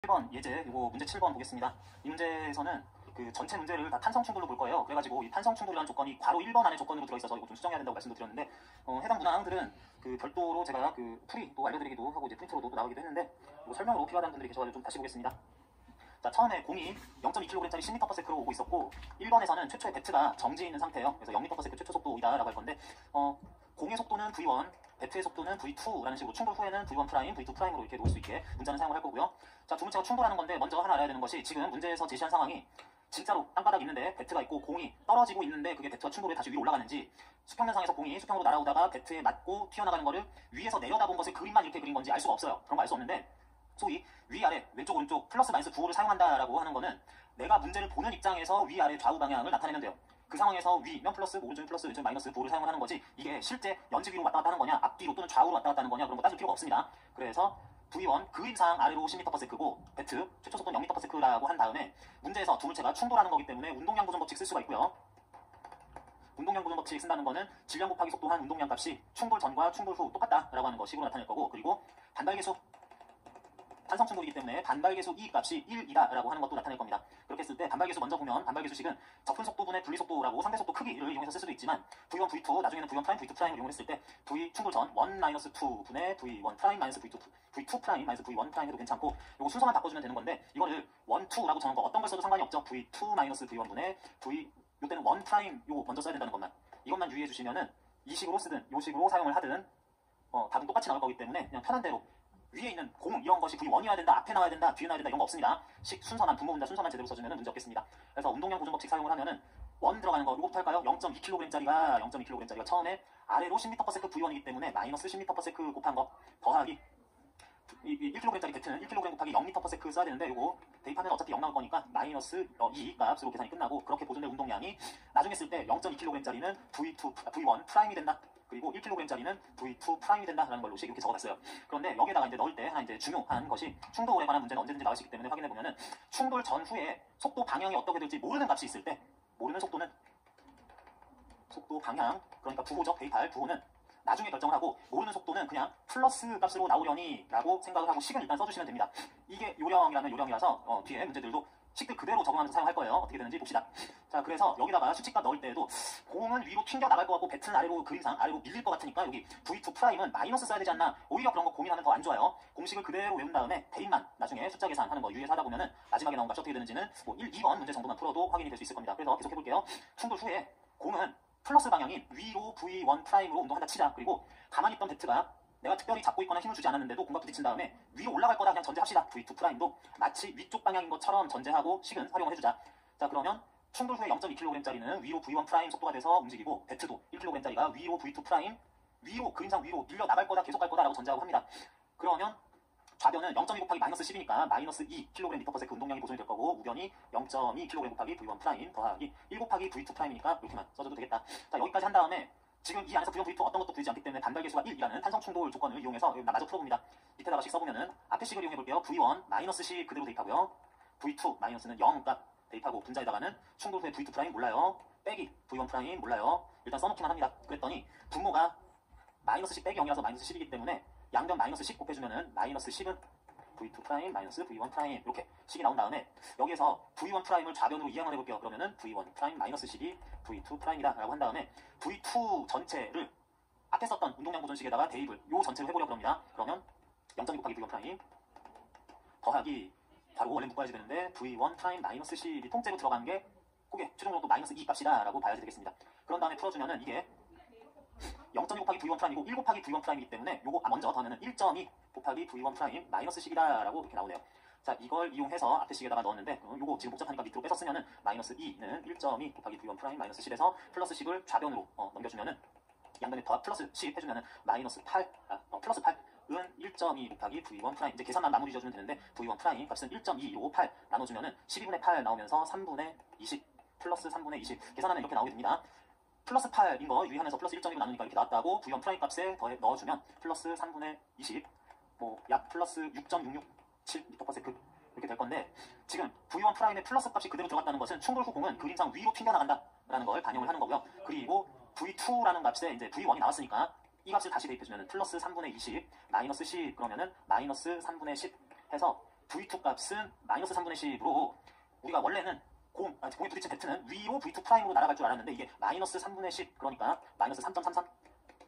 7번 예제, 이거 문제 7번 보겠습니다. 이 문제에서는 그 전체 문제를 다 탄성 충돌로 볼 거예요. 그래가지고 이 탄성 충돌이라는 조건이 괄호 1번 안에 조건으로 들어있어서 이거 좀 수정해야 된다고 말씀도 드렸는데, 해당 문항들은 그 별도로 제가 그 풀이 또 알려드리기도 하고 이제 프린트로도 또 나오기도 했는데, 이거 설명으로 필요하다는 분들이 계셔가지고 좀 다시 보겠습니다. 자, 처음에 공이 0.2kg짜리 10m/s로 오고 있었고, 1번에서는 최초의 배트가 정지해 있는 상태예요. 그래서 0m/s 최초 속도이다라고 할 건데, 공의 속도는 V1, 배트의 속도는 V2라는 식으로 충돌 후에는 V1 프라임, V2 프라임으로 이렇게 놓을 수 있게 문자는 사용을 할 거고요. 자, 두 문자가 충돌하는 건데 먼저 하나 알아야 되는 것이, 지금 문제에서 제시한 상황이 진짜로 땅바닥 있는데 배트가 있고 공이 떨어지고 있는데 그게 배트와 충돌해 다시 위로 올라가는지, 수평면상에서 공이 수평으로 날아오다가 배트에 맞고 튀어나가는 거를 위에서 내려다본 것을 그림만 이렇게 그린 건지 알 수가 없어요. 그런 거 알 수 없는데, 소위 위아래 왼쪽 오른쪽 플러스 마이너스 부호를 사용한다라고 하는 거는 내가 문제를 보는 입장에서 위아래 좌우 방향을 나타내면 돼요. 그 상황에서 위면 플러스, 오른쪽이 플러스, 왼쪽 마이너스 부호를 사용을 하는 거지, 이게 실제 연지 위로 왔다 갔다 하는 거냐, 앞뒤로 또는 좌우로 왔다 갔다 하는 거냐, 그런 거 따질 필요가 없습니다. 그래서 V1 그림상 아래로 10m/s고 배트 최초 속도는 0m/s라고 한 다음에, 문제에서 두 물체가 충돌하는 거기 때문에 운동량 보존 법칙 쓸 수가 있고요. 운동량 보존 법칙 쓴다는 거는 질량 곱하기 속도한 운동량 값이 충돌 전과 충돌 후 똑같다라고 하는 것식으로 나타낼 거고, 그리고 반발계수, 탄성 충돌이기 때문에 반발계수 E 값이 1이다라고 하는 것도 나타낼 겁니다. 그렇게 했을 때 반발계수 먼저 보면, 반발계수식은 접근 속도분의 분리속도라고 상대속도 크기를 이용해서 쓸 수도 있지만, V1, V2, 나중에는 V1 프라임, V2 프라임을 이용했을 때 V 충돌 전 1-2 분의 V1 프라임 마이너스 V2 프라임 마이너스 V1 프라임 해도 괜찮고, 이거 순서만 바꿔주면 되는 건데, 이거를 1, 2라고 정한 거 어떤 걸 써도 상관이 없죠. V2 마이너스 V1 분의 요때는 1 프라임 요거 먼저 써야 된다는 것만, 이것만 유의해 주시면은 이 식으로 쓰든 요 식으로 사용을 하든 답은 똑같이 나올 거기 때문에 그냥 편한 대로 위에 있는 공 이런 것이 V1이어야 된다, 앞에 나와야 된다, 뒤에 나와야 된다, 이런 거 없습니다. 순서만, 분모 분자 순서만 제대로 써주면 문제 없겠습니다. 그래서 운동량 보존 법칙 사용을 하면은 1 들어가는 거 이거부터 할까요? 0.2kg짜리가 처음에 아래로 10m/s V1이기 때문에 마이너스 10m/s 곱한 거 더하기 1kg짜리 배트는 1kg 곱하기 0m/s 써야 되는데, 요거 대입하면 어차피 0 나올 거니까 마이너스 2 값으로 계산이 끝나고, 그렇게 보존된 운동량이 나중에 쓸 때 0.2kg짜리는 V1 프라임이 된다, 그리고 1kg짜리는 V2 프라임이 된다라는 걸로 이렇게 적어봤어요. 그런데 여기에다가 이제 넣을 때 하나 이제 중요한 것이, 충돌에 관한 문제는 언제든지 나올 수 있기 때문에 확인해 보면은, 충돌 전후에 속도 방향이 어떻게 될지 모르는 값이 있을 때, 모르는 속도는 속도 방향, 그러니까 부호죠. 대입할 부호는 나중에 결정을 하고, 모르는 속도는 그냥 플러스 값으로 나오려니 라고 생각을 하고 식은 일단 써주시면 됩니다. 이게 요령이라면 요령이라서 뒤에 문제들도 식들 그대로 적용하면서 사용할 거예요. 어떻게 되는지 봅시다. 자, 그래서 여기다가 수치값 넣을 때에도 공은 위로 튕겨 나갈 것 같고 배트는 아래로, 그림상 아래로 밀릴 것 같으니까 여기 V2 프라임은 마이너스 써야 되지 않나, 오히려 그런 거 고민하면 더 안 좋아요. 공식을 그대로 외운 다음에 대입만 나중에 숫자 계산하는 거 유의해서 하다 보면은 마지막에 나온 값이 어떻게 되는지는 뭐 1, 2번 문제 정도만 풀어도 확인이 될 수 있을 겁니다. 그래서 계속 해볼게요. 충돌 후에 공은 플러스 방향인 위로 V1 프라임으로 운동한다 치자. 그리고 가만히 있던 배트가 내가 특별히 잡고 있거나 힘을 주지 않았는데도 공과 부딪힌 다음에 위로 올라갈 거다 그냥 전제합시다. V2 프라임도 마치 위쪽 방향인 것처럼 전제하고 식은 활용을 해주자. 자, 그러면 충돌 후에 0.2kg짜리는 위로 V1 프라임 속도가 돼서 움직이고, 배트도 1kg짜리가 위로 V2 프라임, 위로 그림상 위로 밀려 나갈 거다, 계속 갈 거다라고 전제하고 합니다. 그러면 좌변은 0.2 곱하기 마이너스 10이니까 마이너스 2kg/m/s 운동량이 보존이 될 거고, 우변이 0.2kg 곱하기 V1 프라임 더하기 1 곱하기 V2 프라임이니까 이렇게만 써줘도 되겠다. 자, 여기까지 한 다음에 지금 이 안에서 V1, V2 어떤 것도 보이지 않기 때문에 반발계수가 1이라는 탄성 충돌 조건을 이용해서 마저 풀어봅니다. 밑에다가 식 써보면은 앞에 식을 이용해볼게요. V1 마이너스 식 그대로 대입하고요. V2 마이너스는 0 값 대입하고, 분자에다가는 충돌 후에 V2 프라임 몰라요, 빼기 V1 프라임 몰라요, 일단 써놓기만 합니다. 그랬더니 분모가 마이너스 10 빼기 0이라서 마이너스 10이기 때문에 양변 마이너스 10 곱해주면은 마이너스 10은 V2 프라임 마이너스 V1 프라임, 이렇게 식이 나온 다음에 여기에서 V1 프라임을 좌변으로 이항을 해볼게요. 그러면은 V1 프라임 마이너스 10이 V2 프라임이다 라고 한 다음에 V2 전체를 앞에 썼던 운동량 보존식에다가 대입을 요 전체로 해보려고 합니다. 그러면 0.2 곱하기 V1 프라임 더하기, 바로 원래 묶어야지 되는데 V1 프라임 마이너스 10이 통째로 들어가는 게 그게 최종적으로 마이너스 2 값이다 라고 봐야지 되겠습니다. 그런 다음에 풀어주면은 이게 0.2 곱하기 V1 프라임이고 1 곱하기 V1 프라임이기 때문에 요거 먼저 더하면은 1.2 곱하기 V1 프라임 마이너스 10이다 라고 이렇게 나오네요. 자, 이걸 이용해서 앞에 식에다가 넣었는데, 요거 지금 복잡하니까 밑으로 빼서 쓰면은 마이너스 2는 1.2 곱하기 V1 프라임 마이너스 10에서 플러스 10을 좌변으로 넘겨주면은 양변에 더 플러스 10 해주면은 마이너스 8, 플러스 8은 1.2 곱하기 V1 프라임, 이제 계산만 마무리 지어주면 되는데 V1 프라임 값은 1.258 나눠주면은 12분의 8 나오면서 3분의 20 플러스 3분의 20 계산하면 이렇게 나오게 됩니다. 플러스 8인 거 유의하면서 플러스 1.2로 나누니까 이렇게 나왔다고 V1 프라임 값에 더해 넣어주면 플러스 3분의 20, 약 플러스 6.667m/s 이렇게 될 건데, 지금 V1 프라임의 플러스 값이 그대로 들어갔다는 것은 충돌 후 공은 그림상 위로 튕겨나간다라는 걸 반영을 하는 거고요. 그리고 V2라는 값에 이제 V1이 나왔으니까 이 값을 다시 대입해주면 플러스 3분의 20 마이너스 10, 그러면은 마이너스 3분의 10 해서 V2 값은 마이너스 3분의 10으로 우리가 원래는 공에 부딪힌 배트는 위로 V2 프라임으로 날아갈 줄 알았는데 이게 마이너스 3분의 10 그러니까 마이너스 3.33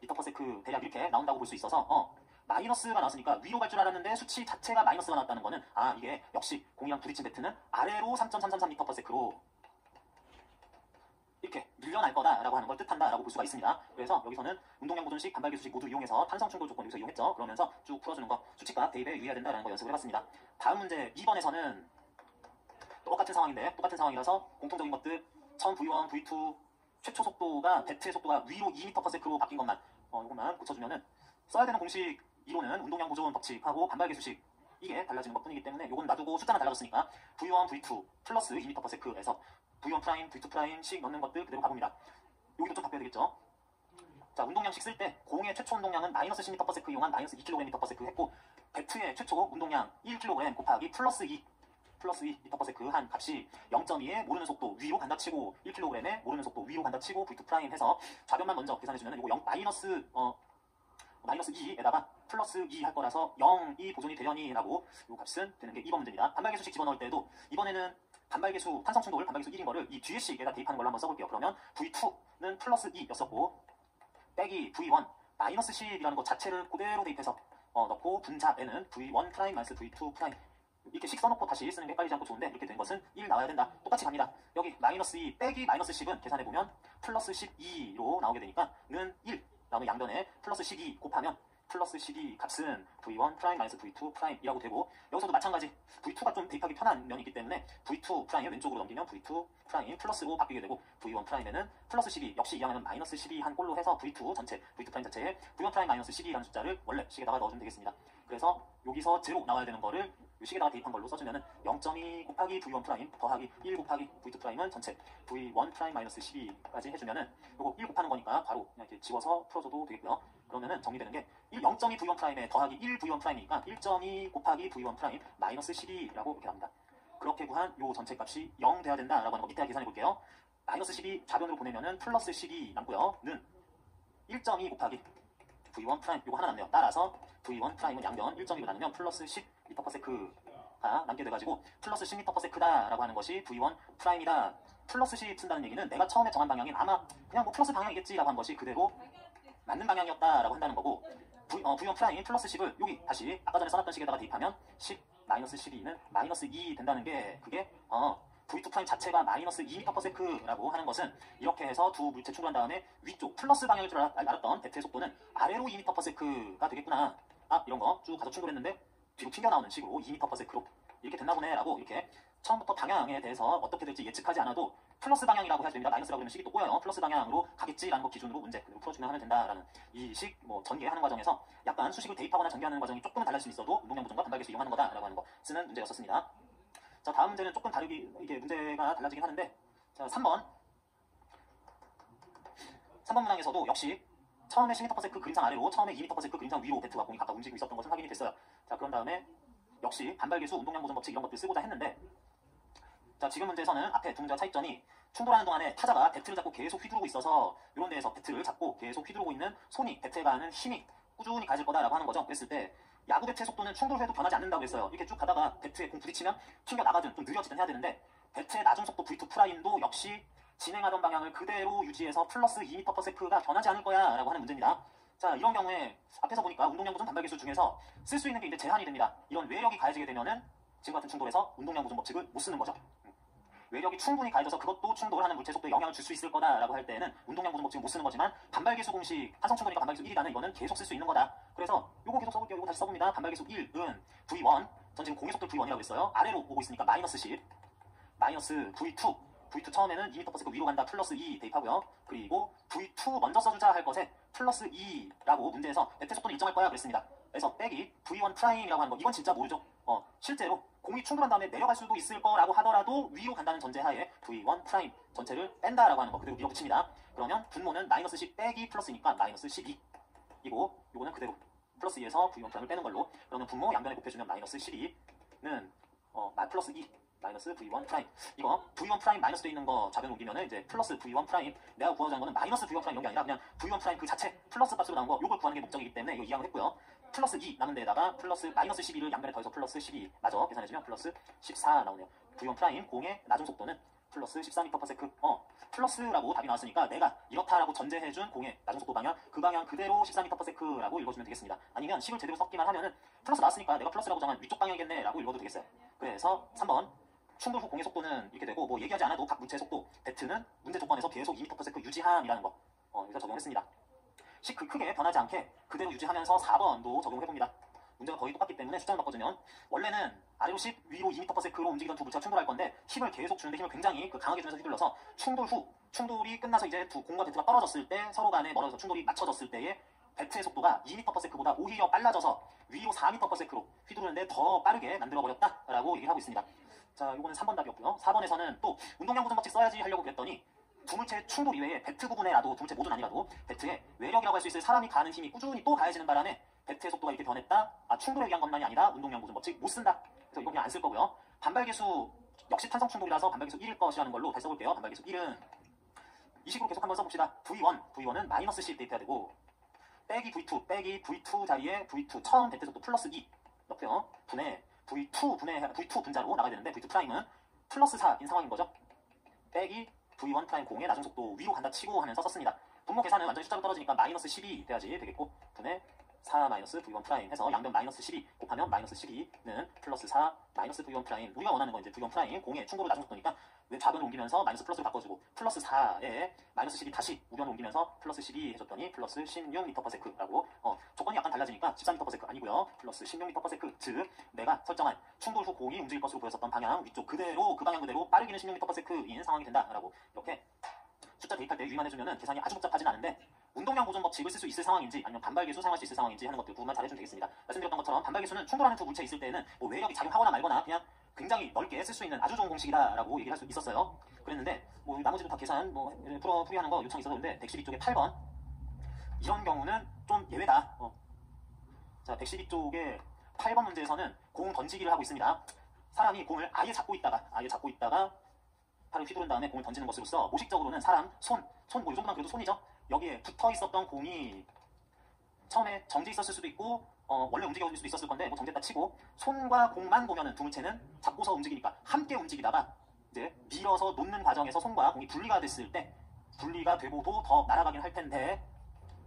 미터/세크 대략 이렇게 나온다고 볼 수 있어서 마이너스가 나왔으니까 위로 갈 줄 알았는데 수치 자체가 마이너스가 나왔다는 거는 이게 역시 공이랑 부딪힌 배트는 아래로 3.333 미터/세크로 이렇게 밀려날 거다라고 하는 걸 뜻한다라고 볼 수가 있습니다. 그래서 여기서는 운동량 보존식, 반발계수식 모두 이용해서 탄성 충돌 조건 여기서 이용했죠. 그러면서 쭉 풀어주는 거 수치값 대입에 유의해야 된다라는 거 연습을 해봤습니다. 다음 문제 2번에서는 똑같은 상황인데 똑같은 상황이라서 공통적인 것들 처음 V1, V2 최초 속도가 배트의 속도가 위로 2m/s로 바뀐 것만 이것만 고쳐주면은 써야 되는 공식 1호는 운동량 보존 법칙하고 반발계수식 이게 달라지는 것 뿐이기 때문에 이건 놔두고 숫자만 달라졌으니까 V1, V2 플러스 2m/s에서 V1 프라임, V2 프라임씩 넣는 것들 그대로 가봅니다. 여기도 좀 바꿔야 되겠죠. 자, 운동량씩 쓸 때 공의 최초 운동량은 마이너스 10m/s 이용한 마이너스 2kgm/s 했고 배트의 최초 운동량 1kg 곱하기 플러스 2m/s 한 값이 0.2에 모르는 속도 위로 간다 치고 1kg에 모르는 속도 위로 간다 치고 V2 프라임 해서 좌변만 먼저 계산해주면 이거 마이너스 2에다가 플러스 2 할 거라서 0이 보존이 되려니라고 이 값은 되는 게 2번 문제입니다. 반발계수식 집어넣을 때도 이번에는 반발계수 탄성 충돌 반발계수 1인 거를 이 뒤에 식에다 대입하는 걸로 한번 써볼게요. 그러면 V2는 플러스 2였었고 빼기 V1 마이너스 10이라는 것 자체를 그대로 대입해서 넣고 분자에는 V1 프라임 마이너스 V2 프라임 이렇게 식 써놓고 다시 쓰는 게 헷갈리지 않고 좋은데 이렇게 된 것은 1 나와야 된다. 똑같이 갑니다. 여기 마이너스 2 빼기 마이너스 10은 계산해보면 플러스 12로 나오게 되니까 는 1 다음에 양변에 플러스 12 곱하면 플러스 12 값은 V1 프라임 마이너스 V2 프라임이라고 되고 여기서도 마찬가지 V2가 좀 대입하기 편한 면이 있기 때문에 V2 프라임 왼쪽으로 넘기면 V2 프라임 플러스로 바뀌게 되고 V1 프라임에는 플러스 12 역시 이항에는 마이너스 12 한 꼴로 해서 V2 전체 V2 프라임 자체에 V1 프라임 마이너스 12라는 숫자를 원래 식에다가 넣어주면 되겠습니다. 그래서 여기서 0 나와야 되는 거를 이 식에다가 대입한 걸로 써주면은 0.2 곱하기 V1 프라임 더하기 1 곱하기 V2 프라임은 전체 V1 프라임 마이너스 12까지 해주면은 요거 1 곱하는 거니까 바로 그냥 이렇게 지워서 풀어줘도 되겠고요. 그러면은 정리되는 게 0.2 V1 프라임에 더하기 1 V1 프라임이니까 1.2 곱하기 V1 프라임 마이너스 12라고 이렇게 합니다. 그렇게 구한 요 전체 값이 0 돼야 된다라고 하는 거 밑에 계산해 볼게요. 마이너스 12 좌변으로 보내면은 플러스 12 남고요. 는 1.2 곱하기 V1 프라임 요거 하나 남네요. 따라서 V1 프라임은 양변 1.2로 나누면 플러스 10m/s가 남게 돼가지고 플러스 10m/s다 라고 하는 것이 V1 프라임이다. 플러스 10 쓴다는 얘기는 내가 처음에 정한 방향인 아마 그냥 뭐 플러스 방향이겠지 라고 한 것이 그대로 맞는 방향이었다라고 한다는 거고 V1 프라임 플러스 10을 여기 다시 아까 전에 써놨던 식에다가 대입하면 10 마이너스 12는 마이너스 2 된다는 게 그게 V2 프라임 자체가 마이너스 2m/s라고 하는 것은 이렇게 해서 두 물체 충돌한 다음에 위쪽 플러스 방향일 줄 알았던 배트의 속도는 아래로 2m/s가 되겠구나. 이런 거 쭉 가서 충돌했는데 뒤로 튕겨나오는 식으로 2m/s로 이렇게 됐나 보네 라고 이렇게 처음부터 방향에 대해서 어떻게 될지 예측하지 않아도 플러스 방향이라고 해야 됩니다. 마이너스라고 하면 식이 또 꼬여요. 플러스 방향으로 가겠지라는 거 기준으로 문제 그리고 풀어주면 하면 된다라는 이 식 전개하는 과정에서 약간 수식을 대입하거나 전개하는 과정이 조금은 달라질 수 있어도 운동량 보존과 반발계수 이용하는 거다라고 하는 거 쓰는 문제였었습니다. 자, 다음 문제는 조금 다르게 이게 문제가 달라지긴 하는데 자 3번 문항에서도 역시 처음에 10m/s 그림상 아래로 처음에 2m/s 그림상 위로 배트와 공이 각각 움직이고 있었던 것은 확인이 됐어요. 자, 그런 다음에 역시 반발계수, 운동량 보존 법칙 이런 것들 쓰고자 했는데 자, 지금 문제에서는 앞에 두 문제와 차이점이 충돌하는 동안에 타자가 배트를 잡고 계속 휘두르고 있어서 이런 데에서 배트를 잡고 계속 휘두르고 있는 손이 배트에 가는 힘이 꾸준히 가질 거다라고 하는 거죠. 그랬을 때 야구 배트의 속도는 충돌 후에도 변하지 않는다고 했어요. 이렇게 쭉 가다가 배트에 공 부딪히면 튕겨 나가든 좀 느려지든 해야 되는데 배트의 낮은 속도 V2 프라임도 역시 진행하던 방향을 그대로 유지해서 플러스 2m/s가 변하지 않을 거야 라고 하는 문제입니다. 자, 이런 경우에 앞에서 보니까 운동량 보존 반발계수 중에서 쓸 수 있는 게 이제 제한이 됩니다. 이런 외력이 가해지게 되면은 지금 같은 충돌에서 운동량 보존 법칙을 못 쓰는 거죠. 외력이 충분히 가해져서 그것도 충돌하는 물체 속도에 영향을 줄 수 있을 거다라고 할 때는 운동량 보존 법칙을 못 쓰는 거지만 반발계수 공식 탄성 충돌이니까 반발계수 1이라는 이거는 계속 쓸 수 있는 거다. 그래서 요거 계속 써볼게요. 요거 다시 써봅니다. 반발계수 1은 V1 전 지금 공의 속도 V1이라고 했어요. 아래로 오고 있으니까 마이너스 10 마이너스 V2 처음에는 2m/s 위로 간다 플러스 2 대입하고요. 그리고 V2 먼저 써주자 할 것에 플러스 2라고 문제에서 배트 속도는 일정할 거야 그랬습니다. 그래서 빼기 V1 프라임이라고 하는 거 이건 진짜 모르죠. 실제로 공이 충돌한 다음에 내려갈 수도 있을 거라고 하더라도 위로 간다는 전제하에 V1 프라임 전체를 뺀다라고 하는 거 그대로 밀어붙입니다. 그러면 분모는 마이너스 10 빼기 플러스니까 마이너스 12이고 요거는 그대로 플러스 2에서 V1 프라임을 빼는 걸로 그러면 분모 양변에 곱해주면 마이너스 12는 플러스 2 마이너스 V1 프라임 이거 V1 프라임 마이너스 돼 있는 거 좌변 옮기면은 이제 플러스 V1 프라임 내가 구하자는 거는 마이너스 V1 프라임 이런 게 아니라 그냥 V1 프라임 그 자체 플러스 값으로 나온 거 요걸 구하는 게 목적이기 때문에 이거 이항을 했고요. 플러스 2 남은 데에다가 플러스 마이너스 12를 양변에 더해서 플러스 12 마저 계산해주면 플러스 14 나오네요. V1 프라임 공의 나중 속도는 플러스 14m/s. 플러스라고 답이 나왔으니까 내가 이렇다라고 전제해준 공의 나중 속도 방향, 그 방향 그대로 14m/s라고 읽어주면 되겠습니다. 아니면 식을 제대로 섞기만 하면은 플러스 나왔으니까 내가 플러스라고 정한 위쪽 방향이겠네 라고 읽어도 되겠어요. 그래서 3번 충돌 후 공의 속도는 이렇게 되고, 뭐 얘기하지 않아도 각 물체의 속도 Z는 문제 조건에서 계속 2m/s 유지함이라는 거 여기서 적용했습니다. 식 크게 변하지 않게 그대로 유지하면서 4번도 적용해봅니다. 문제가 거의 똑같기 때문에 숫자를 바꿔주면, 원래는 아래로 10, 위로 2m/s로 움직이던 두 물체가 충돌할 건데 힘을 계속 주는데 힘을 굉장히 강하게 주면서 휘둘러서 충돌 후, 충돌이 끝나서 이제 두 공과 배트가 떨어졌을 때, 서로 간에 멀어져서 충돌이 맞춰졌을 때에 배트의 속도가 2m/s보다 오히려 빨라져서 위로 4m/s로 휘두르는데 더 빠르게 만들어버렸다라고 얘기를 하고 있습니다. 자, 이거는 3번 답이었고요. 4번에서는 또 운동량 구성 법칙 써야지 하려고 그랬더니, 두 물체의 충돌 이외에 배트 부분에라도, 두 물체 모두는 아니라도 배트에 외력이라고 할 수 있을 사람이 가하는 힘이 꾸준히 또 가해지는 바람에 배트의 속도가 이렇게 변했다. 충돌에 의한 것만이 아니라 운동량 구성 법칙 못 쓴다. 그래서 이거 그냥 안 쓸 거고요. 반발계수 역시 탄성 충돌이라서 반발계수 1일 것이라는 걸로 다시 써볼게요. 반발계수 1은 이 식으로 계속 한번 써봅시다. V1은 마이너스 10 대입해야 되고, 빼기 V2 자리에 V2 처음 배트 속도 플러스 2 넣고요. 분의 V2 분자로 나가야 되는데, V2 프라임은 플러스 4인 상황인 거죠. 빼기 V1 프라임 공의 나중 속도 위로 간다 치고 하면서 썼습니다. 분모 계산은 완전히 숫자로 떨어지니까 마이너스 12 돼야지 되겠고, 분의 4 마이너스 V1 프라임 해서 양변 마이너스 12 곱하면 마이너스 12는 플러스 4 마이너스 V1 프라임, 우리가 원하는 건 이제 V1 프라임 공의 충돌을 나중 속도니까 왜 좌변을 옮기면서 마이너스 플러스로 바꿔주고, 플러스 4에 마이너스 12 다시 우변을 옮기면서 플러스 12 해줬더니 플러스 16m/s라고, 조건이 약간 달라지니까 13m/s 아니고요. 플러스 16m/s, 즉 내가 설정한 충돌 후 공이 움직일 것으로 보였었던 방향 위쪽 그대로, 그 방향 그대로 빠르기는 16m/s인 상황이 된다라고, 이렇게 숫자 대입할 때 유의만 해주면은 계산이 아주 복잡하진 않은데, 운동량 보존 법칙을 쓸 수 있을 상황인지 아니면 반발계수 사용할 수 있을 상황인지 하는 것들 부분만 잘해주면 되겠습니다. 말씀드렸던 것처럼 반발계수는 충돌하는 두 물체 있을 때는 뭐 외력이 작용하거나 말거나 그냥 굉장히 넓게 쓸 수 있는 아주 좋은 공식이다라고 얘기를 할 수 있었어요. 그랬는데 뭐 나머지도 다 계산 풀이하는 거 요청이 있어서 그런데 112쪽에 8번 이런 경우는 좀 예외다. 자, 112쪽에 8번 문제에서는 공 던지기를 하고 있습니다. 사람이 공을 아예 잡고 있다가 팔을 휘두른 다음에 공을 던지는 것으로서, 모식적으로는 사람 뭐 이 정도만 그래도 손이죠. 여기에 붙어 있었던 공이 처음에 정지 있었을 수도 있고, 원래 움직여질 수도 있었을 건데, 뭐 정지했다 치고, 손과 공만 보면은 두 물체는 잡고서 움직이니까 함께 움직이다가 이제 밀어서 놓는 과정에서 손과 공이 분리가 됐을 때, 분리가 되고도 더 날아가긴 할 텐데,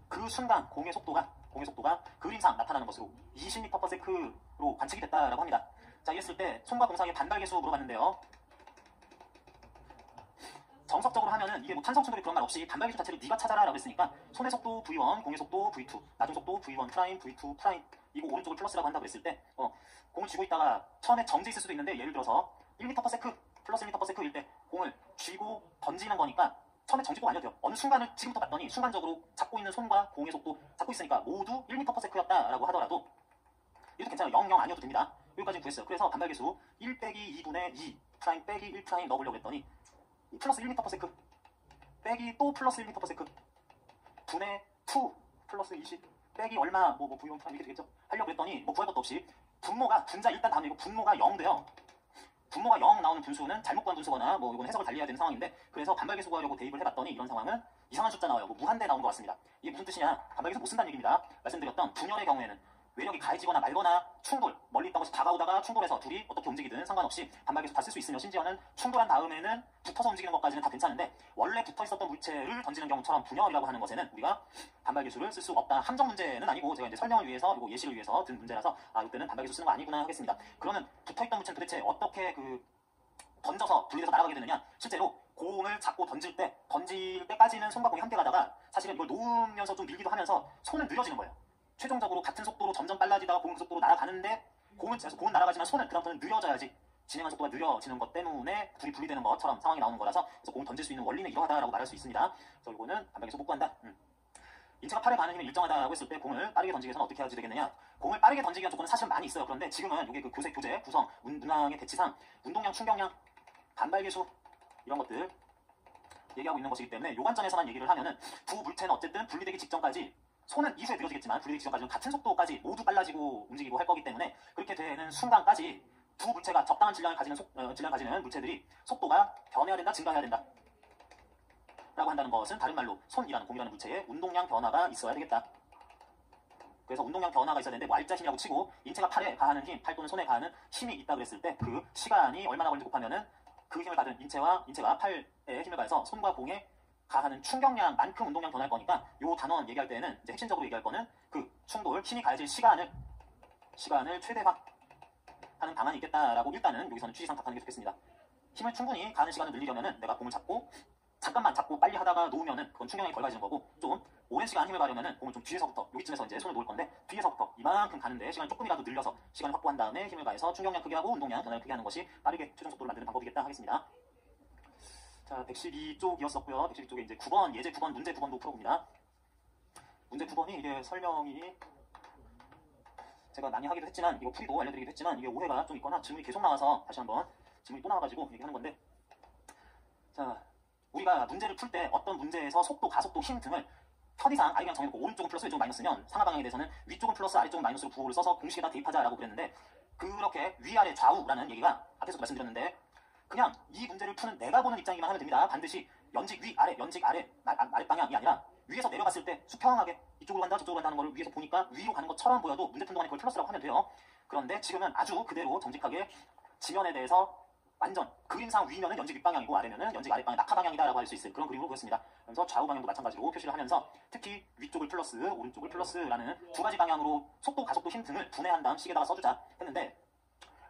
그 순간 공의 속도가 그림상 나타나는 것으로 20m/s로 관측이 됐다라고 합니다. 자, 이랬을 때 손과 공 사이의 반발계수 물어봤는데요. 정석적으로 하면은 이게 뭐 탄성 충돌이 그런 말 없이 반발계수 자체를 네가 찾아라 라고 했으니까, 손의 속도 V1, 공의 속도 V2, 나중 속도 V1 프라임, V2 프라임, 이거 오른쪽을 플러스라고 한다고 했을 때, 공을 쥐고 있다가 처음에 정지 있을 수도 있는데, 예를 들어서 1m/s 플러스 1m/s일 때 공을 쥐고 던지는 거니까 처음에 정지고 아니어도 돼요. 어느 순간을 지금부터 봤더니 순간적으로 잡고 있는 손과 공의 속도 잡고 있으니까 모두 1m/s였다라고 하더라도 이것도 괜찮아요. 0, 0 아니어도 됩니다. 여기까지 구했어요. 그래서 반발계수 1 빼기 2분의 2 프라임 빼기 1 프라임 넣어보려고 했더니 플러스 1m/s 빼기 또 플러스 1m/s 분의 2 플러스 20 빼기 얼마 뭐 V1 프라임 이렇게 되겠죠. 하려고 했더니 뭐 구할 것도 없이 분자 일단 다음에 이거 분모가 0 돼요. 분모가 0 나오는 분수는 잘못 구한 분수거나 뭐 이건 해석을 달리 해야 되는 상황인데, 그래서 반발계수 구하려고 대입을 해봤더니 이런 상황은 이상한 숫자 나와요. 뭐 무한대 나온 것 같습니다. 이게 무슨 뜻이냐? 반발계수 못 쓴다는 얘기입니다. 말씀드렸던 분열의 경우에는 외력이 가해지거나 말거나 충돌, 멀리 있던 것이 다가오다가 충돌해서 둘이 어떻게 움직이든 상관없이 반발계수 다 쓸 수 있으며, 심지어는 충돌한 다음에는 붙어서 움직이는 것까지는 다 괜찮은데, 원래 붙어 있었던 물체를 던지는 경우처럼 분열이라고 하는 것에는 우리가 반발계수를 쓸 수 없다. 함정 문제는 아니고, 제가 이제 설명을 위해서, 그리고 예시를 위해서 든 문제라서 이때는 반발계수 쓰는 거 아니구나 하겠습니다. 그러면 붙어있던 물체는 도대체 어떻게 던져서 분리돼서 날아가게 되느냐? 실제로 공을 잡고 던질 때까지는 손과 공이 함께 가다가, 사실은 이걸 놓으면서 좀 밀기도 하면서 손은 느려지는 거예요. 최종적으로 같은 속도로 점점 빨라지다가 공은 그 속도로 날아가는데, 공은 날아가지만 손은 그다음부터는 느려져야지, 진행한 속도가 느려지는 것 때문에 둘이 분리되는 것처럼 상황이 나오는 거라서, 그래서 공을 던질 수 있는 원리는 이러하다라고 말할 수 있습니다. 그래서 이거는 반발계수 못 구한다. 인체가 팔에 가는 힘이 일정하다라고 했을 때 공을 빠르게 던지기 위해서는 어떻게 해야지 되겠느냐? 공을 빠르게 던지기 위한 조건은 사실은 많이 있어요. 그런데 지금은 이게 그 교재 구성, 문항의 대치상, 운동량, 충격량, 반발계수 이런 것들 얘기하고 있는 것이기 때문에, 요 관점에서만 얘기를 하면은 두 물체는 어쨌든 분리되기 직전까지, 손은 이후에 느려지겠지만 분리되기 직전까지는 같은 속도까지 모두 빨라지고 움직이고 할 거기 때문에, 그렇게 되는 순간까지 두 물체가 적당한 질량을 가지는 물체들이 속도가 변해야 된다, 증가해야 된다 라고 한다는 것은, 다른 말로 손이라는 공이라는 물체의 운동량 변화가 있어야 되겠다. 그래서 운동량 변화가 있어야 되는데 뭐 알짜 힘이라고 치고 인체가 팔에 가하는 힘, 팔 또는 손에 가하는 힘이 있다 그랬을 때 그 시간이 얼마나 걸리는지 곱하면은 그 힘을 받은 인체가 팔에 힘을 가해서 손과 공에 가하는 충격량만큼 운동량 변화할 거니까 요 단원 얘기할 때는 이제 핵심적으로 얘기할 거는 그 충돌, 힘이 가해질 시간을 최대화하는 방안이 있겠다라고 일단은 여기서는 취지상 답하는 게 좋겠습니다. 힘을 충분히 가하는 시간을 늘리려면은 내가 공을 잠깐만 잡고 빨리 하다가 놓으면은 그건 충격량이 덜 가지는 거고, 좀 오랜 시간 힘을 가려면은 공을 좀 뒤에서부터 여기쯤에서 이제 손을 놓을 건데 뒤에서부터 이만큼 가는데 시간을 조금이라도 늘려서 시간을 확보한 다음에 힘을 가해서 충격량 크게 하고 운동량 변화를 크게 하는 것이 빠르게 최종 속도를 만드는 방법이겠다 하겠습니다. 자, 112쪽이었었고요. 112쪽에 이제 9번, 예제 9번, 문제 9번도 풀어봅니다. 문제 9번이 이게 설명이 제가 많이 하기도 했지만, 이거 풀이도 알려드리기도 했지만, 이게 오해가 좀 있거나 질문이 계속 나와서 다시 한번 질문이 또 나와가지고 얘기하는 건데, 자, 우리가 문제를 풀 때 어떤 문제에서 속도, 가속도, 힘 등을 편의상 아예 그냥 정해놓고 오른쪽은 플러스 왼쪽은 마이너스면 상하 방향에 대해서는 위쪽은 플러스 아래쪽은 마이너스로 부호를 써서 공식에다 대입하자라고 그랬는데, 그렇게 위아래 좌우라는 얘기가 앞에서도 말씀드렸는데 그냥 이 문제를 푸는 내가 보는 입장이기만 하면 됩니다. 반드시 연직 위 아래, 연직 아래, 아랫방향이 아니라 위에서 내려갔을 때 수평하게 이쪽으로 간다 저쪽으로 간다는 걸 위에서 보니까 위로 가는 것처럼 보여도 문제 푸는 동안에 그걸 플러스라고 하면 돼요. 그런데 지금은 아주 그대로 정직하게 지면에 대해서 완전 그림상 위면은 연직 윗방향이고 아래면은 연직 아랫방향 낙하방향이다라고 할 수 있을 그런 그림으로 보였습니다. 그래서 좌우 방향도 마찬가지로 표시를 하면서 특히 위쪽을 플러스 오른쪽을 플러스라는 두 가지 방향으로 속도, 가속도, 힘 등을 분해한 다음 식에다가 써주자 했는데,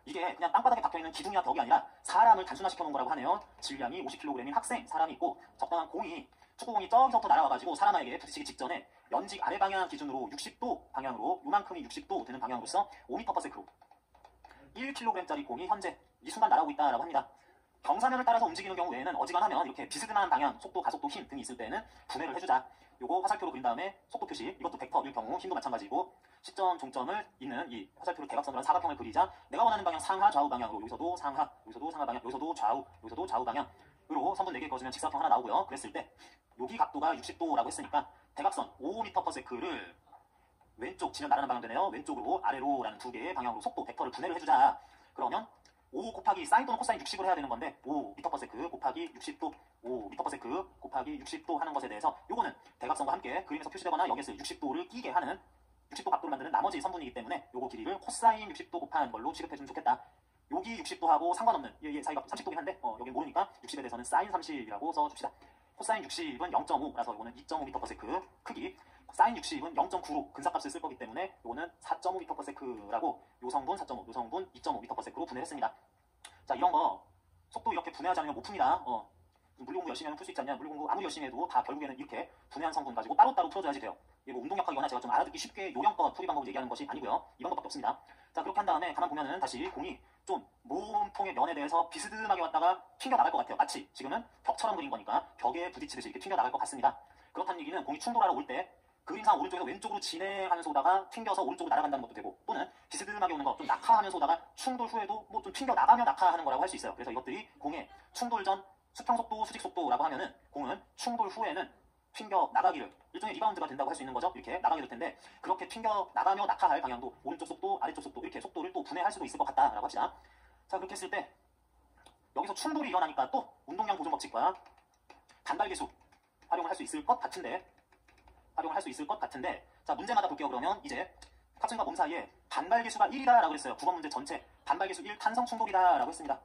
이게 그냥 땅바닥에 박혀있는 기둥이나 벽이 아니라 사람을 단순화시켜 놓은 거라고 하네요. 질량이 50kg인 학생, 사람이 있고 적당한 공이, 축구공이 저기서부터 날아와가지고 사람에게 부딪히기 직전에 연직 아래 방향 기준으로 60도 방향으로, 요만큼이 60도 되는 방향으로서 5m/s로 1kg짜리 공이 현재 이 순간 날아오고 있다라고 합니다. 경사면을 따라서 움직이는 경우 외에는 어지간하면 이렇게 비스듬한 방향, 속도, 가속도, 힘 등이 있을 때는 분해를 해주자. 요거 화살표로 그린 다음에 속도 표시, 이것도 벡터일 경우 힘도 마찬가지고 시점, 종점을 있는 이 화살표로 대각선으로 한 사각형을 그리자. 내가 원하는 방향 상하, 좌우 방향으로 여기서도 상하, 여기서도 상하 방향, 여기서도 좌우, 여기서도 좌우 방향으로 선분 4개 그어주면 직사각형 하나 나오고요. 그랬을 때 여기 각도가 60도라고 했으니까 대각선 5m/s를 왼쪽, 지면 나르는 방향 되네요. 왼쪽으로 아래로라는 두 개의 방향으로 속도, 벡터를 분해를 해주자. 그러면 5 곱하기 사인 또는 코사인 60을 해야 되는 건데 5m/s 곱하기 60도 5m/s 곱하기 60도 하는 것에 대해서 요거는 대각선과 함께 그림에서 표시되거나 여기에 60도를 끼게 하는 60도 각도를 만드는 나머지 선분이기 때문에 요거 길이를 코사인 60도 곱한 걸로 취급해주면 좋겠다. 여기 60도하고 상관없는 얘 사이가 30도긴 한데 여긴 모르니까 60에 대해서는 사인 30이라고 써줍시다. 코사인 60은 0.5라서 요거는 2.5m/s 크기, 사인 60은 0.9로 근사값을 쓸 거기 때문에 요거는 4.5m/s라고 요 성분 4.5, 요 성분 2.5m/s로 분해했습니다. 자, 이런 거 속도 이렇게 분해하지 않으면 못 풉니다. 물리공부 열심히 하면 풀 수 있지 않냐? 물리공부 아무리 열심히 해도 다 결국에는 이렇게 분해한 성분 가지고 따로따로 풀어줘야지 돼요. 이게 뭐 운동역학이거나 제가 좀 알아듣기 쉽게 요령껏 풀이 방법을 얘기하는 것이 아니고요. 이런 것밖에 없습니다. 자, 그렇게 한 다음에 가만 보면은 다시 공이 좀 몸통의 면에 대해서 비스듬하게 왔다가 튕겨 나갈 것 같아요. 마치 지금은 벽처럼 그린 거니까 벽에 부딪히듯이 이렇게 튕겨 나갈 것 같습니다. 그렇다는 얘기는 공이 충돌하러 올 때 그림상 오른쪽에서 왼쪽으로 진행하면서 오다가 튕겨서 오른쪽으로 날아간다는 것도 되고, 또는 비스듬하게 오는 거 좀 낙하하면서 오다가 충돌 후에도 뭐 좀 튕겨 나가며 낙하하는 거라고 할 수 있어요. 그래서 이것들이 공의 충돌 전 수평속도, 수직속도라고 하면은 공은 충돌 후에는 튕겨 나가기를 일종의 리바운드가 된다고 할 수 있는 거죠. 이렇게 나가게 될 텐데 그렇게 튕겨 나가며 낙하할 방향도 오른쪽 속도, 아래쪽 속도 이렇게 속도를 또 분해할 수도 있을 것 같다라고 합시다. 자, 그렇게 했을 때 여기서 충돌이 일어나니까 또 운동량 보존 법칙과 단발계수 활용을 할 수 있을 것 같은데 자, 문제마다 볼게요. 그러면 이제 파층과 몸 사이에 반발계수가 1이다라고 했어요. 9번 문제 전체 반발계수 1 탄성 충돌이다라고 했습니다.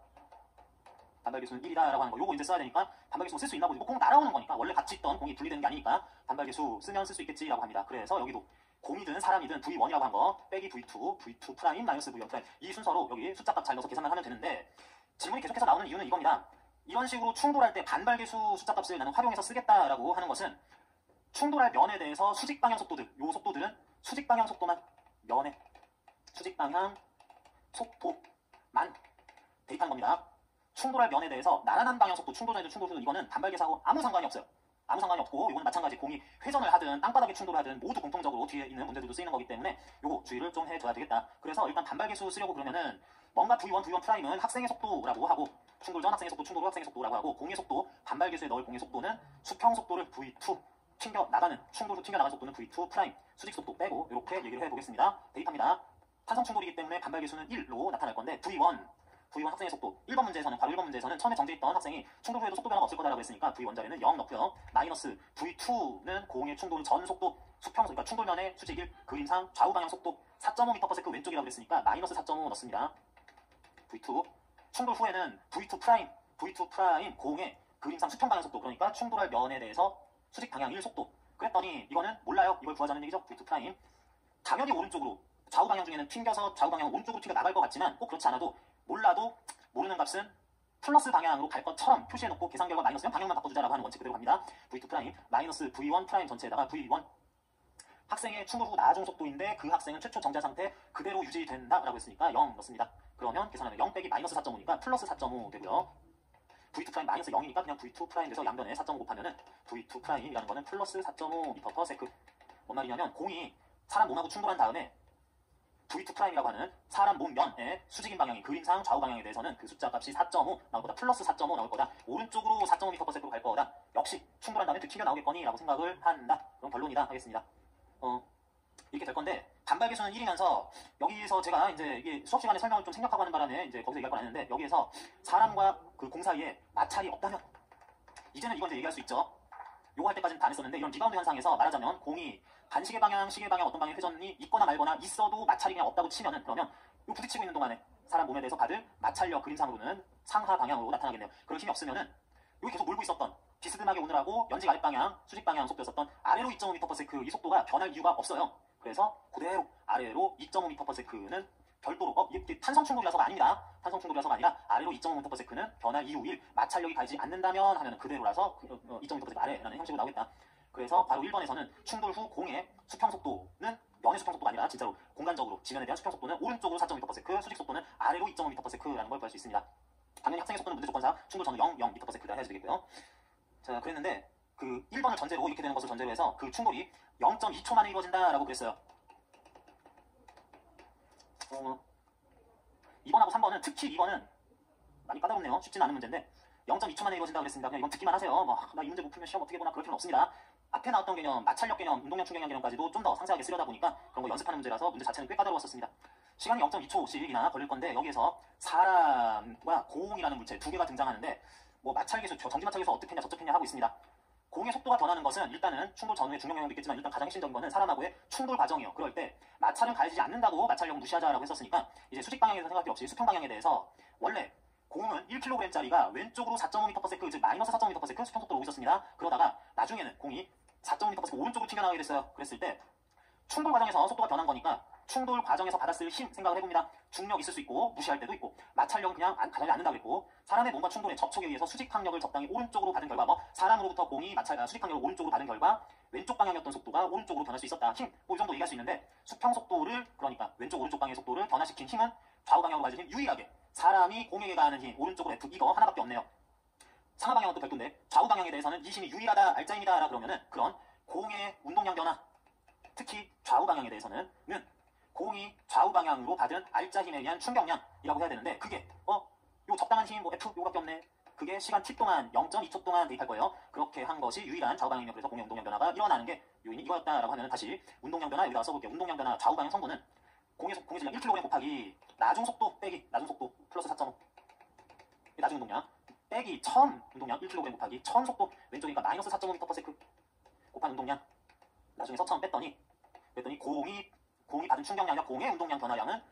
반발계수는 1이다라고 하는 거 요거 이제 써야 되니까 반발계수 쓸 수 있나 보지. 공 날아오는 거니까 원래 같이 있던 공이 분리되는 게 아니니까 반발계수 쓰면 쓸 수 있겠지라고 합니다. 그래서 여기도 공이든 사람이든 V1이라고 한 거 빼기 V2, V2 프라임 마이너스 V1 프라임 이 순서로 여기 숫자값 잘 넣어서 계산만 하면 되는데, 질문이 계속해서 나오는 이유는 이겁니다. 이런 식으로 충돌할 때 반발계수 숫자값을 나는 활용해서 쓰겠다라고 하는 것은 충돌할 면에 대해서 수직방향 속도들, 요 속도들은 수직방향 속도만 면에 수직방향 속도만 대입한 겁니다. 충돌할 면에 대해서 나란한 방향 속도, 충돌 전이든 충돌 후든 이거는 반발계수하고 아무 상관이 없어요. 아무 상관이 없고 이건 마찬가지 공이 회전을 하든 땅바닥에 충돌을 하든 모두 공통적으로 뒤에 있는 문제들도 쓰이는 거기 때문에 요거 주의를 좀 해줘야 되겠다. 그래서 일단 반발계수 쓰려고 그러면은 뭔가 V1, V1 프라임은 학생의 속도라고 하고 충돌 전 학생의 속도, 충돌 후 학생의 속도라고 하고 공의 속도, 반발계수에 넣을 공의 속도는 수평 속도를 V2, 튕겨 나가는 충돌 후 튕겨 나가는 속도는 V2 프라임, 수직 속도 빼고 이렇게 얘기를 해보겠습니다. 대입합니다. 탄성 충돌이기 때문에 반발계수는 1로 나타날 건데 V1 학생의 속도 1번 문제에서는 바로 1번 문제에서는 처음에 정제했던 학생이 충돌 후에도 속도 변화가 없을 거다라고 했으니까 V1 자리는 0 넣고요. 마이너스 V2는 공의 충돌 전 속도 수평, 그러니까 충돌면의 수직 1, 그림상 좌우 방향 속도 4.5m/s 왼쪽이라고 그랬으니까 마이너스 4.5 넣습니다. V2. 충돌 후에는 V2' 공의 그림상 수평 방향 속도, 그러니까 충돌할 면에 대해서 수직 방향 1 속도. 그랬더니 이거는 몰라요. 이걸 구하자는 얘기죠. V2'. 당연히 오른쪽으로, 좌우 방향 중에는 튕겨서 좌우 방향 오른쪽으로 튕겨 나갈 것 같지만 꼭 그렇지 않아도, 몰라도 모르는 값은 플러스 방향으로 갈 것처럼 표시해놓고 계산 결과 마이너스면 방향만 바꿔주자라고 하는 원칙 그대로 갑니다. V2' 마이너스 V1' 전체에다가 V1. 학생의 충돌 후 나중 속도인데 그 학생은 최초 정자 상태 그대로 유지된다라고 했으니까 0 넣습니다. 그러면 계산하면 0 빼기 마이너스 4.5니까 플러스 4.5 되고요. V2' 마이너스 0이니까 그냥 V2' 돼서 양변에 4.5 곱하면은 V2'이라는 거는 플러스 4.5m/s. 뭔 말이냐면 공이 사람 몸하고 충돌한 다음에 V2'이라고 하는 사람 몸 면의 수직인 방향이 그림상 좌우 방향에 대해서는 그 숫자 값이 4.5 나올 거다. 플러스 4.5 나올 거다. 오른쪽으로 4.5m/s로 갈 거다. 역시 충돌한 다음에 튕겨 나오겠거니 라고 생각을 한다. 그럼 결론이다 하겠습니다. 이렇게 될 건데, 반발계수는 1이면서 여기서 제가 이제 이게 수업 시간에 설명을 좀 생략하고 하는 바람에 이제 거기서 얘기할 건 아닌데, 여기에서 사람과 그 공 사이에 마찰이 없다면 이제는 이걸 이제 얘기할 수 있죠. 요거 할 때까지는 다 안 했었는데, 이런 리바운드 현상에서 말하자면 공이 반시계 방향, 시계 방향 어떤 방향 회전이 있거나 말거나 있어도 마찰이 그냥 없다고 치면은, 그러면 요 부딪히고 있는 동안에 사람 몸에 대해서 받을 마찰력 그림상으로는 상하 방향으로 나타나겠네요. 그럴 힘이 없으면은 여기 계속 몰고 있었던 비스듬하게 오늘하고 연직 아랫방향, 수직 방향 속도였었던 아래로 2.5m/s 이 속도가 변할 이유가 없어요. 그래서 그대로 아래로 2.5m/s는 별도로 이게 탄성 충돌이라서가 아닙니다. 탄성 충돌이라서가 아니라 아래로 2.5m/s는 변할 이유 1, 마찰력이 가지 않는다면 하면 그대로라서 2.5m/s 아래라는 형식으로 나오겠다. 그래서 바로 1번에서는 충돌 후 공의 수평 속도는 면의 수평 속도가 아니라 진짜로 공간적으로 지면에 대한 수평 속도는 오른쪽으로 4.5m/s, 수직 속도는 아래로 2.5m/s라는 걸 구할 수 있습니다. 당연히 학생의 속도는 문제 조건상 충돌 전후 0.0m/s다 해야 되겠고요. 자, 그랬는데 그 1번을 전제로, 이렇게 되는 것을 전제로 해서 그 충돌이 0.2초 만에 이루어진다라고 그랬어요. 2번하고 3번은, 특히 2번은 많이 까다롭네요. 쉽지는 않은 문제인데 0.2초 만에 이루어진다고 그랬습니다. 그냥 이건 듣기만 하세요. 나 이 문제 못 풀면 시험 어떻게 보나 그럴 필요는 없습니다. 앞에 나왔던 개념, 마찰력 개념, 운동량 충격량 개념까지도 좀 더 상세하게 쓰려다 보니까 그런 거 연습하는 문제라서 문제 자체는 꽤 까다로웠었습니다. 시간이 0.2초씩이나 걸릴 건데, 여기에서 사람과 공이라는 물체 두 개가 등장하는데, 뭐 마찰계수, 전지 마찰계수 어떻게 했냐 저떻게 했냐 하고 있습니다. 공의 속도가 변하는 것은 일단은 충돌 전후에 중력 영향도 있겠지만 일단 가장 핵심적인 거는 사람하고의 충돌 과정이에요. 그럴 때 마찰은 가해지지 않는다고 마찰력은 무시하자라고 했었으니까, 이제 수직 방향에서 생각할 필요 없이 수평 방향에 대해서 원래 공은 1kg짜리가 왼쪽으로 4.5m/s, 즉 마이너스 4.5m/s 수평 속도로 오고 있었습니다. 그러다가 나중에는 공이 4.5m/s 오른쪽으로 튕겨나가게 됐어요. 그랬을 때 충돌 과정에서 속도가 변한 거니까 충돌 과정에서 받았을 힘 생각을 해봅니다. 중력 있을 수 있고 무시할 때도 있고, 마찰력은 그냥 가지 않는다 그랬고, 사람의 몸과 충돌의 접촉에 의해서 수직항력을 적당히 오른쪽으로 받은 결과, 사람으로부터 공이 수직항력을 오른쪽으로 받은 결과 왼쪽 방향이었던 속도가 오른쪽으로 변할 수 있었다. 힘, 이 정도 얘기할 수 있는데, 수평 속도를, 그러니까 왼쪽 오른쪽 방향의 속도를 변화시킨 힘은 좌우 방향으로 가진 힘, 유일하게 사람이 공에게 가하는 힘, 오른쪽으로 F, 이거 하나밖에 없네요. 상하 방향은 또 별도인데, 좌우 방향에 대해서는 이 힘이 유일하다, 알짜입니다 그러면은, 그런 공의 운동량 변화, 특히 좌우 방향에 대해서는 공이 좌우 방향으로 받은 알짜 힘에 의한 충격량이라고 해야 되는데, 그게 요 적당한 힘, F 요거밖에 없네. 그게 시간 t 동안 0.2초 동안 대입할 거예요. 그렇게 한 것이 유일한 좌우 방향력, 그래서 공의 운동량 변화가 일어나는 게 요인이 이거였다라고 하면, 다시 운동량 변화 여기다가 써볼게요. 운동량 변화 좌우 방향 성분은 공의 질량 1kg 곱하기 나중 속도 빼기 나중 속도 플러스 4.5, 나중 운동량 빼기 1000 운동량 1kg 곱하기 1000 속도, 왼쪽이니까 마이너스 4.5m/s 곱한 운동량, 나중에서 1000 뺐더니 공이 받은 충격량이나 공의 운동량 변화량은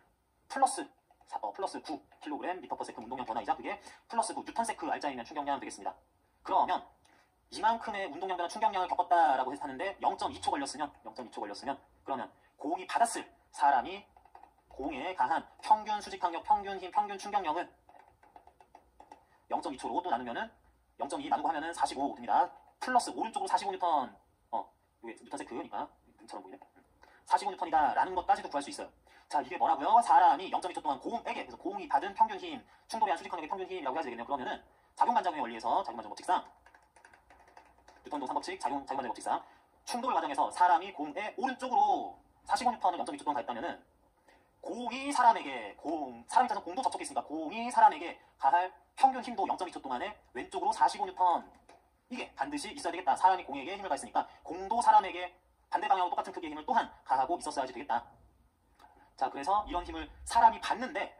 플러스 9kg/m/s 운동량 변화이자 그게 플러스 9 뉴턴세크 알짜이면 충격량 되겠습니다. 그러면 이만큼의 운동량 변화 충격량을 겪었다라고 하는데 0.2초 걸렸으면 그러면 공이 받았을, 사람이 공에 가한 평균 수직항력, 평균 힘, 평균 충격량은 0.2초로 또 나누면은 0.2 나누고 하면은 45 됩니다. 플러스 오른쪽으로 45N, 이게 뉴턴세크니까 등처럼 보이네. 45N이다 라는 것까지도 구할 수 있어요. 자, 이게 뭐라고요? 사람이 0.2초 동안 공에게, 그래서 공이 받은 평균 힘, 충돌에 의한 수직항력의 평균 힘이라고 해야 되겠네요. 그러면은 작용반작용의 원리에서, 작용반작용 법칙상, 뉴턴동 3법칙, 작용반작용 법칙상 충돌 과정에서 사람이 공의 오른쪽으로 45N을 0.2초 동안 가했다면은 공이 사람에게, 사람 입장에서 공도 접촉했으니까 공이 사람에게 가할 평균 힘도 0.2초 동안에 왼쪽으로 45N, 이게 반드시 있어야 되겠다. 사람이 공에게 힘을 가했으니까 공도 사람에게 반대 방향으로 똑같은 크기의 힘을 또한 가하고 있었어야지 되겠다. 자, 그래서 이런 힘을 사람이 받는데,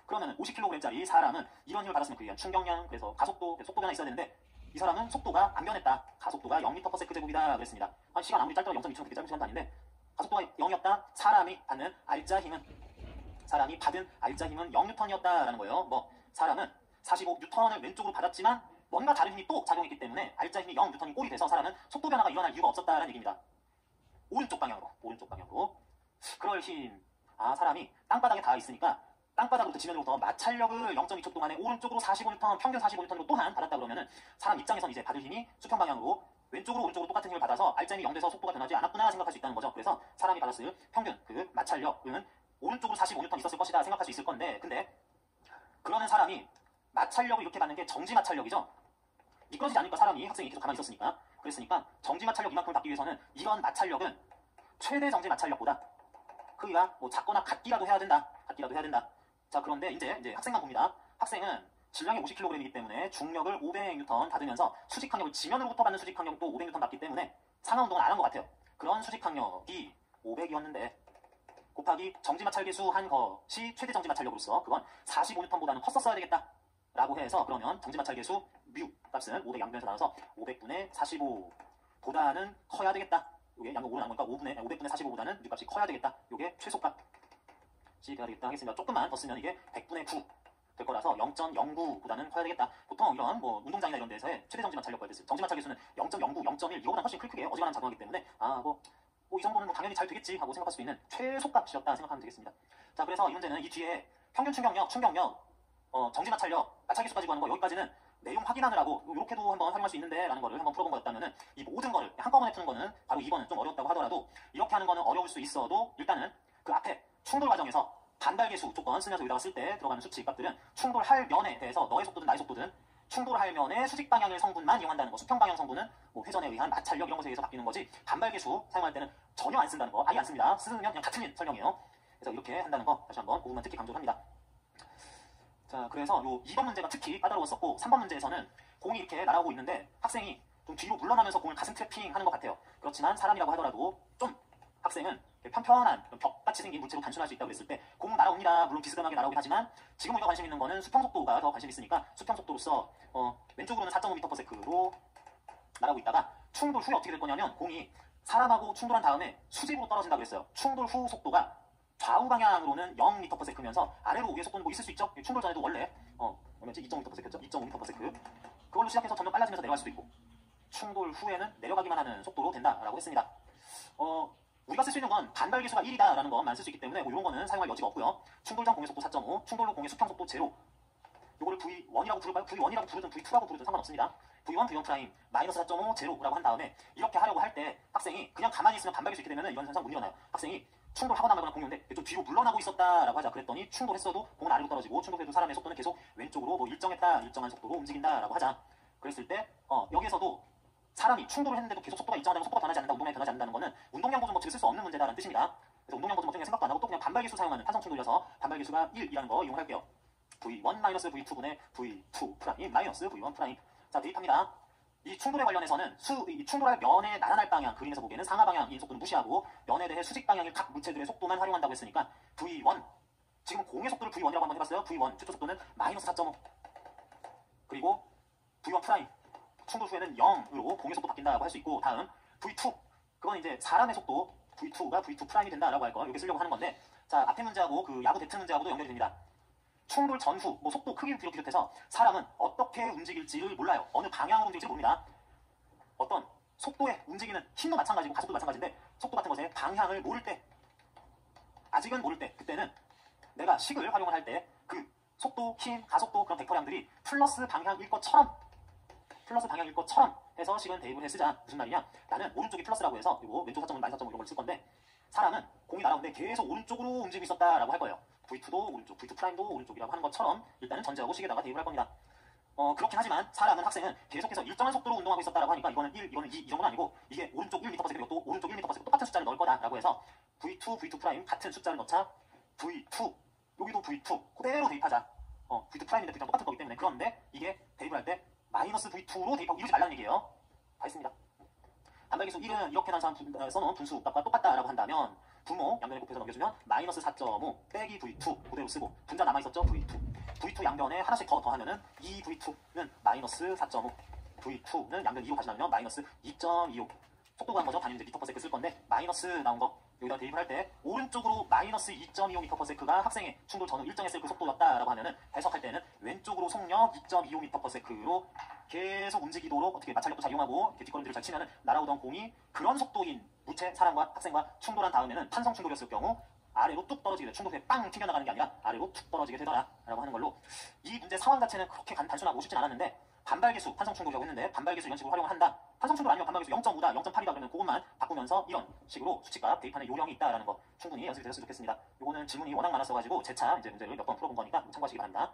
그러면 50kg짜리 사람은 이런 힘을 받았으면 그에 의한 충격량, 그래서 가속도, 속도 변화 있어야 되는데 이 사람은 속도가 안 변했다. 가속도가 0m/s 제곱이다 그랬습니다. 시간 아무리 짧더라도 0.2초 그렇게 짧은 시간도 아닌데 가속도가 0이었다. 사람이 받은 알짜 힘은 0N이었다라는 거예요. 뭐 사람은 45N을 왼쪽으로 받았지만 뭔가 다른 힘이 또 작용했기 때문에 알짜 힘이 0N이 꼴이 돼서 사람은 속도 변화가 일어날 이유가 없었다라는 얘기입니다. 오른쪽 방향으로. 그럴 힘. 사람이 땅바닥에 닿아 있으니까 땅바닥으로부터 지면으로부터 마찰력을 0.2초 동안에 오른쪽으로 45N, 평균 45N으로 또한 받았다 그러면은 사람 입장에선 이제 받을 힘이 수평 방향으로 왼쪽으로 오른쪽으로 똑같은 힘을 받아서 알짜 힘이 0 돼서 속도가 변하지 않았구나 생각할 수 있다는 거죠. 그래서 사람이 받았을 평균 그 마찰력은 오른쪽으로 45N 있었을 것이다 생각할 수 있을 건데, 근데 그러는 사람이 마찰력을 이렇게 받는 게 정지 마찰력이죠. 미끄러지지 않으니까 사람이 학생이 계속 가만히 있었으니까. 그랬으니까 정지 마찰력 이만큼을 받기 위해서는 이런 마찰력은 최대 정지 마찰력보다 크기가 뭐 작거나 같기라도 해야 된다. 자, 그런데 이제 학생만 봅니다. 학생은 질량이 50kg이기 때문에 중력을 500N 받으면서 수직 항력을 지면으로부터 받는 수직 항력도 500N 받기 때문에 상하 운동을 안 한 것 같아요. 그런 수직 항력이 500이었는데 곱하기 정지 마찰 계수한 것이 최대 정지 마찰력으로서 그건 45N보다는 컸었어야 되겠다 라고 해서, 그러면 정지 마찰 계수 뮤 값은 500 양변에서 나와서 500분의 45보다는 커야 되겠다. 이게 양변 5로 나온 거니까 500분의 45보다는 뮤 값이 커야 되겠다. 이게 최소값이 돼야 되겠다 하겠습니다. 조금만 더 쓰면 이게 100분의 9 될 거라서 0.09보다는 커야 되겠다. 보통 이런 뭐 운동장이나 이런 데서의 최대 정지 마찰력 구할 때 정지 마찰 계수는 0.09, 0.1 이거보다 훨씬 크게 어지간한 작용하기 때문에 이 정도는 뭐 당연히 잘 되겠지 하고 생각할 수 있는 최소값이었다 생각하면 되겠습니다. 자, 그래서 이 문제는 이 뒤에 평균 충격력, 정지 마찰력, 마찰 계수까지 구하는 거 여기까지는 내용 확인하느라고 이렇게도 한번 활용할 수 있는데 라는 거를 한번 풀어본 거였다면은 이 모든 거를 한꺼번에 푸는 거는 바로 2번은 좀 어려웠다고 하더라도 이렇게 하는 거는 어려울 수 있어도 일단은 그 앞에 충돌 과정에서 반발계수 조건 쓰면서 여기다가 쓸 때 들어가는 수치 값들은 충돌할 면에 대해서 너의 속도든 나의 속도든 충돌할 면의 수직 방향의 성분만 이용한다는 거. 수평 방향 성분은 뭐 회전에 의한 마찰력 이런 것에 의해서 바뀌는 거지 반발계수 사용할 때는 전혀 안 쓴다는 거. 아예 안 씁니다. 쓰면 그냥 다 틀린 설명이에요. 그래서 이렇게 한다는 거 다시 한번 그 부분만 특히 강조를 합니다. 자, 그래서 요 2번 문제가 특히 까다로웠었고 3번 문제에서는 공이 이렇게 날아오고 있는데 학생이 좀 뒤로 물러나면서 공을 가슴 트래핑 하는 것 같아요. 그렇지만 사람이라고 하더라도 좀 학생은 편편한 벽같이 생긴 물체로 단순할 수 있다고 그랬을 때 공 날아옵니다. 물론 비스듬하게 날아오긴 하지만 지금 우리가 관심 있는 거는 수평 속도가 더 관심 있으니까 수평 속도로서 왼쪽으로는 4.5m/s로 날아오고 있다가 충돌 후에 어떻게 될 거냐면 공이 사람하고 충돌한 다음에 수직으로 떨어진다고 그랬어요. 충돌 후 속도가 좌우 방향으로는 0m/s면서 아래로 오기의 속도는 뭐 있을 수 있죠. 충돌 전에도 원래 얼마였지? 2.5m/s였죠? 2.5m/s 그걸로 시작해서 점점 빨라지면서 내려갈 수도 있고 충돌 후에는 내려가기만 하는 속도로 된다라고 했습니다. 우리가 쓸 수 있는 건 반발계수가 1이다라는 것만 쓸 수 있기 때문에 뭐 이런 거는 사용할 여지가 없고요. 충돌 전 공의 속도 4.5, 충돌 후 공의 수평 속도 0. 요거를 V1이라고 부를까요? V1이라고 부르든 V2라고 부르든 상관없습니다. V1, V1 프라임 마이너스 4.5 제로라고 한 다음에 이렇게 하려고 할 때 학생이 그냥 가만히 있으면 반발계수 있게 되면 이런 현상 못 일어나요. 학생이 충돌하거나 말거나 공유인데 좀 뒤로 물러나고 있었다라고 하자. 그랬더니 충돌했어도 공은 아래로 떨어지고 충돌해도 사람의 속도는 계속 왼쪽으로 뭐 일정한 속도로 움직인다라고 하자. 그랬을 때 여기에서도 사람이 충돌을 했는데도 계속 속도가 일정하다면 속도가 변하지 않는다, 운동량이 변하지 않는다는 거는 운동량 보존법칙을 쓸 수 없는 문제다라는 뜻입니다. 그래서 운동량 보존법칙은 생각도 안 하고 또 그냥 반발계수 사용하는 탄성 충돌이라서 반발계수가 1이라는 거 이용할게요. V1-V2분의 V2 프라임 마이너스 V1 프라임. 자, 대입합니다. 이 충돌에 관련해서는 이 충돌할 면에 나타날 방향, 그림에서 보기에는 상하 방향인 속도는 무시하고 면에 대해 수직 방향인 각 물체들의 속도만 활용한다고 했으니까 V1, 지금 공의 속도를 V1이라고 한번 해봤어요. V1 최초 속도는 마이너스 4.5 그리고 V1 프라임 충돌 후에는 0으로 공의 속도 바뀐다고 할 수 있고, 다음 V2 그건 이제 사람의 속도 V2가 V2 프라임이 된다라고 할 거 이렇게 쓰려고 하는 건데, 자, 앞에 문제하고 그 야구 대트 문제하고도 연결이 됩니다. 충돌 전후 뭐 속도 크기 비롯해서 사람은 어떻게 움직일지를 몰라요. 어느 방향으로 움직일지 모릅니다. 어떤 속도에 움직이는 힘도 마찬가지고 가속도 마찬가지인데 속도 같은 것의 방향을 모를 때, 아직은 모를 때, 그때는 내가 식을 활용을 할 때 그 속도, 힘, 가속도 그런 벡터량들이 플러스 방향일 것처럼 해서 식은 대입을 해 쓰자. 무슨 말이냐? 나는 오른쪽이 플러스라고 해서 그리고 왼쪽 4.5, 마이너스 4.5 이런 걸 쓸 건데, 사람은 공이 날아오는데 계속 오른쪽으로 움직이고 있었다라고 할 거예요. V2도 오른쪽, V2 프라임도 오른쪽이라고 하는 것처럼 일단은 전제하고 식에다가 대입을 할 겁니다. 그렇긴 하지만 사람은, 학생은 계속해서 일정한 속도로 운동하고 있었다라고 하니까 이거는 1, 이거는 2 이 정도는 아니고 이게 오른쪽 1m/s 그리고 또 오른쪽 1m/s 똑같은 숫자를 넣을 거다라고 해서 V2, V2 프라임 같은 숫자를 넣자. V2 여기도 V2 그대로 대입하자. V2 프라임인데 V랑 똑같은 거기 때문에. 그런데 이게 대입을 할 때 마이너스 V2로 대입하고 이러지 말라는 얘기예요. 다 했습니다. 반발계수 1은 이렇게 써놓은 분수 값과 똑같다라고 한다면 분모 양변에 곱해서 넘겨주면 마이너스 4.5 빼기 V2 그대로 쓰고 분자 남아있었죠. V2 양변에 하나씩 더 더하면은 2V2는 마이너스 4.5 V2는 양변 2로 다시 나누면 마이너스 2.25 속도 구하는 거죠. 단위 문제 미터/세컨 쓸 건데 마이너스 나온 거 여기다 대입을 할 때 오른쪽으로 마이너스 2.25 미터/세컨가 학생의 충돌 전후 일정했을 그 속도였다라고 하면은 해석할 때는 왼쪽으로 속력 2.25 미터/세컨로 계속 움직이도록 어떻게 마찰력도 잘 이용하고 이렇게 뒷걸음질을 잘 치면은 날아오던 공이 그런 속도인 무체 사람과 학생과 충돌한 다음에는 탄성 충돌이었을 경우 아래로 뚝 떨어지게 돼. 충돌에 빵 튕겨나가는 게 아니라 아래로 툭 떨어지게 되더라 라고 하는 걸로 이 문제 상황 자체는 그렇게 단순하고 쉽진 않았는데 반발계수 탄성 충돌이라고 했는데 반발계수 이런 식으로 활용한다. 탄성 충돌 아니면 반발계수 0.5다 0.8이다 그러면 그것만 바꾸면서 이런 식으로 수치값 대입하는 요령이 있다라는 거 충분히 연습이 되셨으면 좋겠습니다. 요거는 질문이 워낙 많았어가지고 재차 이제 문제를 몇 번 풀어본 거니까 참고하시기 바랍니다.